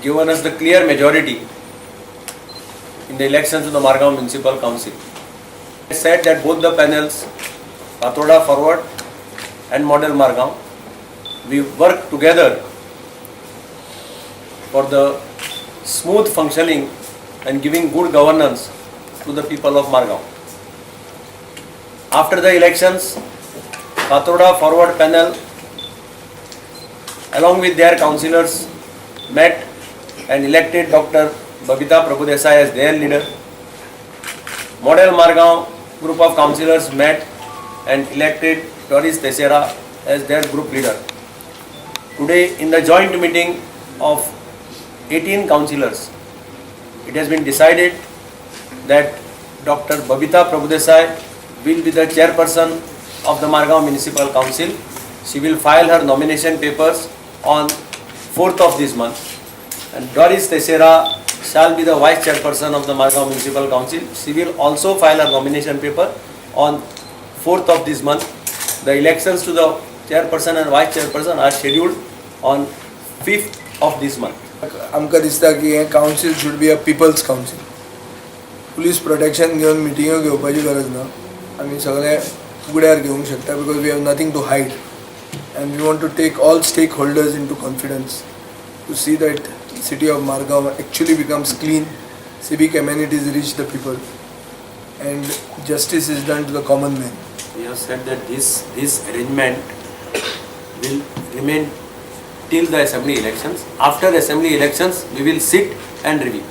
given us the clear majority in the elections to the Margao Municipal Council. I said that both the panels, Patoda Forward and Model Margao, we work together for the smooth functioning and giving good governance to the people of Margao. After the elections, Patoda Forward panel along with their councillors met and elected Dr. Babita Prabhudesai as their leader. Model Margao group of councillors met and elected Doris Teixeira as their group leader. Today, in the joint meeting of 18 councillors, it has been decided that Dr. Babita Prabhudesai will be the chairperson of the Margao Municipal Council. She will file her nomination papers on 4th of this month, and Doris Teixeira shall be the vice chairperson of the Margao Municipal Council. She will also file her nomination paper on 4th of this month. The elections to the chairperson and vice chairperson are scheduled on 5th of this month. आमकां दिसता की हे council should be a people's council. Police protection घेवन मिटिंग्यो घेवपाची गरज ना. आमी सगळे उगड्यार घेवंक शकता because we have nothing to hide and we want to take all stakeholders into confidence to see that city of Margao actually becomes clean, civic amenities reach the people, and justice is done to the common man. We have said that this arrangement will remain till the assembly elections. After assembly elections, we will sit and review.